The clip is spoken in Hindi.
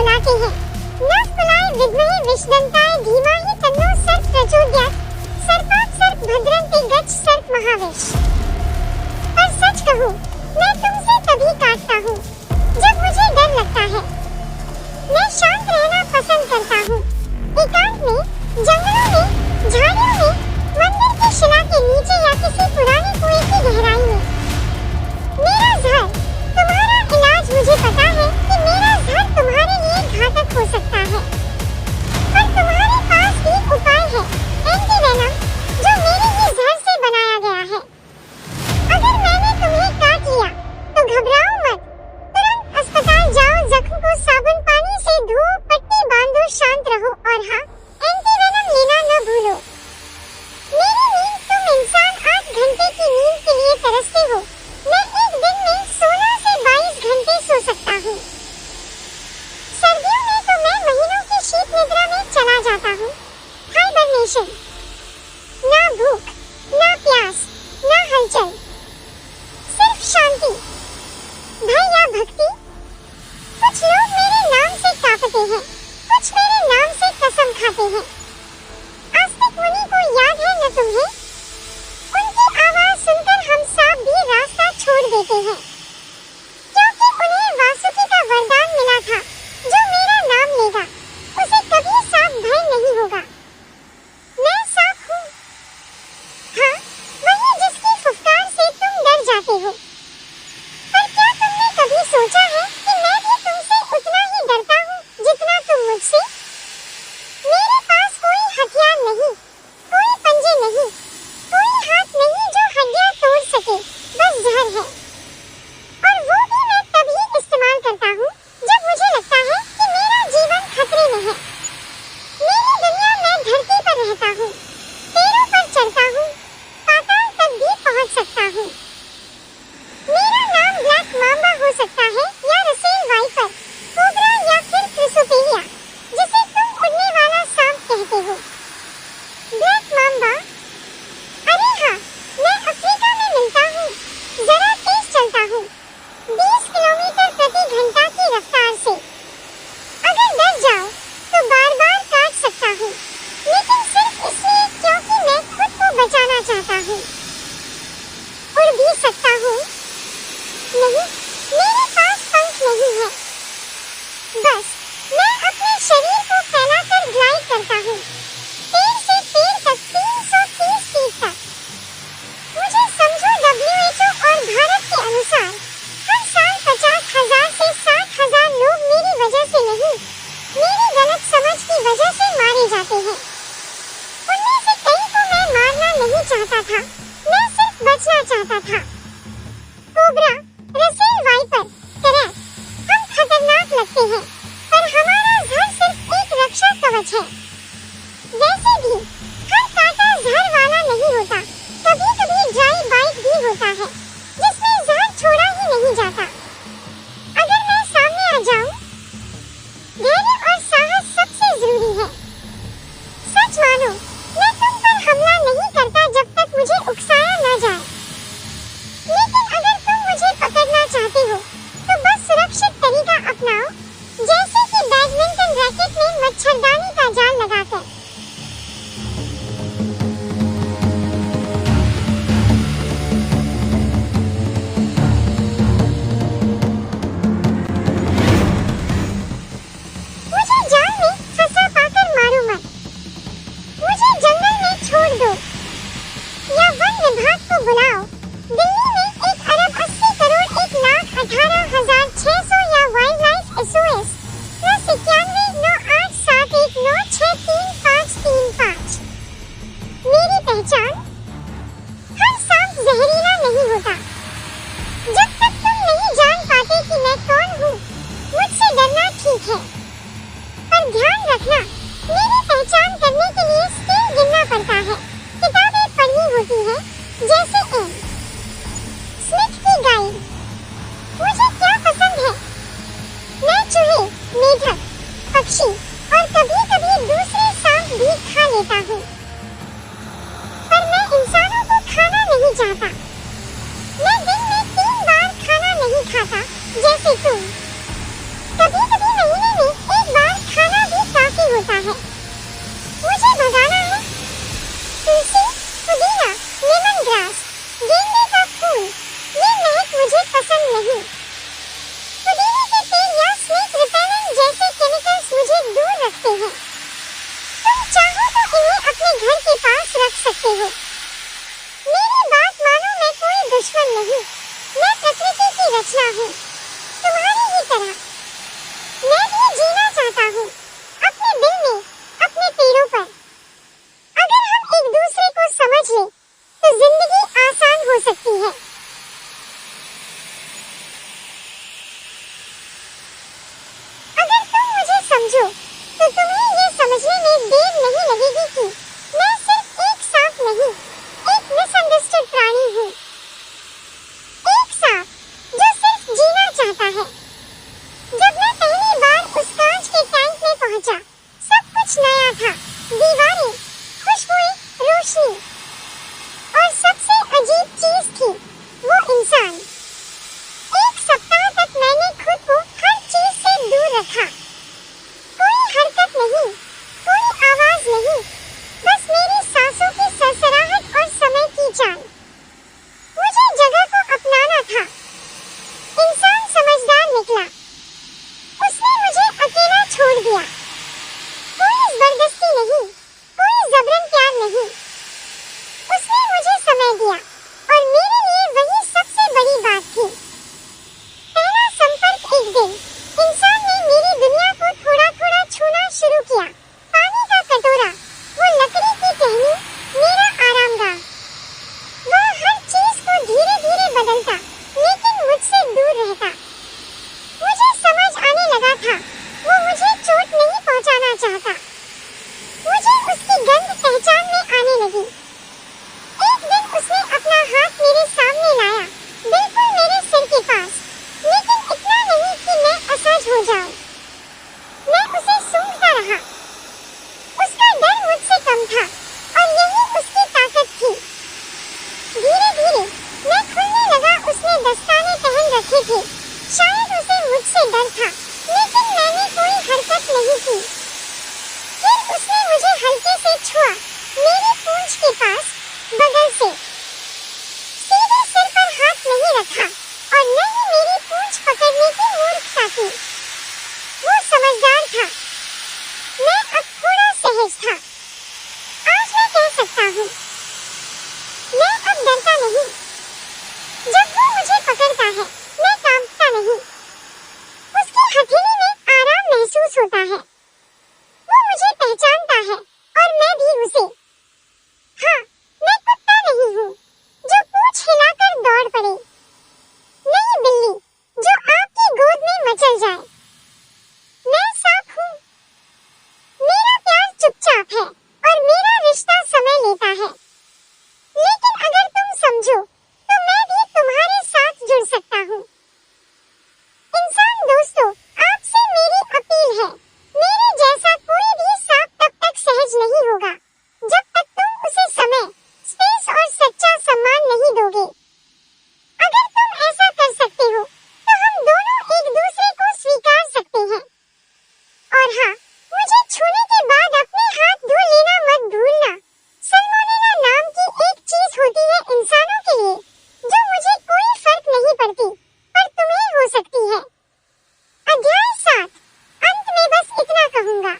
बुलाते हैं। नव कुलाय विद्महे विष्णुदंताय धीमहि तन्नो सर्प प्रचोदयात्। सर्पात् सर्प भद्रं ते गच्छ सर्प महाविष। पर सच कहूँ, मैं तुमसे तभी काटता हूँ जब मुझे डर लगता है। मैं शांत रहना पसंद करता हूँ, एकांत में, जंगलों में, झाड़ियों में, मंदिर की शिला के नीचे या किसी पुराने कुएं की गहराई में। मेरा जहर, तुम्हारा इलाज। मुझे पता है कि मेरा जहर तुम्हारे लिए घातक हो सकता है, पर तुम्हारे पास भी उपाय है, एंटीवेनम, जो मेरे ही जहर से बनाया गया है। अगर मैंने तुम्हें काट लिया तो घबराओ मत, तुरंत अस्पताल जाओ, जख्म को साबुन पानी से धो, पट्टी बांधो, शांत रहो और हाँ, एंटीवेनम लेना न भूलो। मेरी नींद, तुम इंसान 8 घंटे की नींद के लिए तरसते हो। मैं एक दिन में 16 से 22 घंटे सो सकता हूँ। सर्दियों में तो मैं महीनों की शीत निद्रा में चला जाता हूँ। हाइबरनेशन। ना भूख, ना प्यास, ना हलचल, सिर्फ शांति, भय या भक्ति। कुछ लोग मेरे नाम से कांपते हैं, कुछ मेरे नाम से कसम खाते हैं। आस्तिक मुनि को याद है न तुम्हें? उनकी आवाज सुनकर हम सांप भी रास्ता छोड़ देते हैं, क्योंकि उन्हें वासुकी का वरदान मिला था, जो मेरा नाम लेगा उसे कभी सांप भय नहीं होगा। मैं सांप हूँ, हाँ, वही जिसकी फुफकार से तुम डर जाते हो। पर क्या तुमने कभी सोचा है कि मैं भी तुमसे उतना ही डरता हूँ जितना तुम मुझसे? मेरे पास कोई हथियार नहीं, कोई पंजे नहीं, कोई हाथ नहीं जो हड्डियां तोड़ सके, बस जहर है। और वो भी मैं तभी इस्तेमाल करता हूँ जब मुझे लगता है कि मेरा जीवन खतरे में है। मेरी दुनिया, मैं धरती पर रहता हूँ, पेड़ों पर चढ़ता हूँ, पाताल तक भी पहुँच सकता हूँ। मेरा नाम ब्लैक मांबा हो सकता है, या रसेल वाइपर, कोबरा या फिर क्रिसोपेलिया, जिसे तुम उड़ने वाला सांप कहते हो। Black Mamba. अरे हाँ, मैं अफ्रीका में मिलता हूँ, जरा तेज चलता हूँ, 20 किलोमीटर प्रति घंटा की रफ्तार से। अगर डर जाओ तो बार बार काट सकता हूँ, लेकिन सिर्फ इसलिए क्योंकि मैं खुद को बचाना चाहता हूँ। उड़ भी सकता हूँ। नहीं, मेरे पास पंख नहीं है, बस मैं अपने शरीर को फैलाकर ग्लाइड करता हूँ, पेड़ से पेड़ तक, 330 फीट तक। मुझे समझो, WHO और भारत के अनुसार हर साल 50,000 से 60,000 लोग मेरी वजह से नहीं, मेरी गलत समझ की वजह से मारे जाते हैं। उनमें से कई को मैं मारना नहीं चाहता था, मैं सिर्फ बचना चाहता था। कोबरा, रसेल वाइपर, करैट, हम खतरनाक लगते हैं, पर हमारा जहर सिर्फ एक रक्षा कवच है। वैसे भी हर कांटा जहर वाला नहीं होता, कभी कभी ड्राई बाइट भी होता है, जिसमें जहर छोड़ा ही नहीं जाता। अगर मैं सामने आ जाऊं, धैर्य और साहस सबसे जरूरी है। सच मानो, मैं तुम पर हमला नहीं करता जब तक मुझे उकसाया न जाए। लेकिन अगर तुम मुझे पकड़ना चाहते हो, तो बस सुरक्षित तरीका अपनाओ, जैसे कि बैडमिंटन रैकेट में मच्छरदानी का जाल लगा सकते हो। मेरी बात मानो, मैं कोई दुश्मन नहीं, मैं प्रकृति की रचना हूँ, तुम्हारी ही तरह। मैं भी जीना चाहता हूँ अपने दिल में, अपने पेड़ों पर। अगर हम एक दूसरे को समझ लें तो जिंदगी आसान हो सकती है। अगर तुम मुझे समझो तो तुम्हें ये समझने में देर नहीं लगेगी कि मैं सिर्फ एक सांप नहीं, एक मिसअंडरस्टूड प्राणी हूँ। एक सांप जो सिर्फ जीना चाहता है। जब मैं पहली बार उस कांच के टैंक में पहुंचा, सब कुछ नया था। दीवारें, खुशबुएं, रोशनी, और सबसे अजीब चीज थी वो इंसान। एक सप्ताह तक मैंने खुद को हर चीज से दूर रखा। कोई हरकत नहीं, कोई आवाज नहीं, बस मेरी सांसों की सरसराहट और समय की चाल। मुझे जगह को अपनाना था। इंसान समझदार निकला। उसने मुझे अकेला छोड़ दिया। कोई जबरदस्ती नहीं, कोई जबरन प्यार नहीं। उसने मुझे समय दिया और मेरे लिए वही सबसे बड़ी बात थी। पहला संपर्क एक दिन इंसान ने मेरी दुनिया को थोड़ा थोड़ा छूना शुरू किया। पानी का कटोरा, वो लकड़ी की टहनी, मेरा आरामगाह। वह हर चीज को धीरे धीरे बदलता लेकिन मुझसे दूर रहता। मुझे समझ आने लगा था वो मुझे चोट नहीं पहुंचाना चाहता। मुझे उसकी गंध पहचान में आने लगी। एक दिन उसने अपना हाथ मेरे सामने लाया, बिल्कुल मेरे सिर के पास, लेकिन इतना नहीं कि मैं असहज हो जाऊं। मैं उसे सूंघता रहा। उसका डर मुझसे कम था और यही उसकी ताकत थी। धीरे धीरे मैं खुलने लगा। उसने दस्ताने पहन रखे थे। शायद उसे मुझसे डर था, लेकिन मैंने कोई हरकत नहीं की। फिर उसने मुझे हल्के से छुआ, मेरी पूंछ के पास, बगल से। सीधे सिर पर हाथ नहीं रखा और न ही मेरी पूंछ पकड़ने की मूर्खता की। वो समझदार था। मैं अब थोड़ा सहज था। आज मैं कह सकता हूँ, मैं अब डरता नहीं। जब वो मुझे पकड़ता है, मैं कांपता नहीं। उसकी हथेली में आराम महसूस होता है। वो मुझे पहचानता है और मैं भी उसे। हाँ, मैं कुत्ता नहीं हूँ जो पूंछ हिलाकर दौड़ पड़े। नहीं बिल्ली जो आपकी गोद में मचल जाए। मैं सांप हूँ। मेरा प्यार चुपचाप है और मेरा रिश्ता समय लेता है। लेकिन अगर तुम समझो तो मैं भी तुम्हारे साथ जुड़ सकता हूँ। इंसान दोस्तों, आपसे मेरी अपील है, मेरे जैसा कोई भी सांप तब तक सहज नहीं होगा जब तक तुम उसे समय, स्पेस और सच्चा सम्मान नहीं दोगे। अगर तुम ऐसा कर सकते हो तो हम दोनों एक दूसरे को स्वीकार सकते हैं। और हाँ, मुझे छूने के बाद अपने हाथ धो लेना मत भूलना। सल्मोनेला नाम की एक चीज होती है इंसानों के लिए जो मुझे कोई फर्क नहीं पड़ती, पर तुम्हें हो सकती है। अध्याय 7। अंत में बस इतना कहूंगा।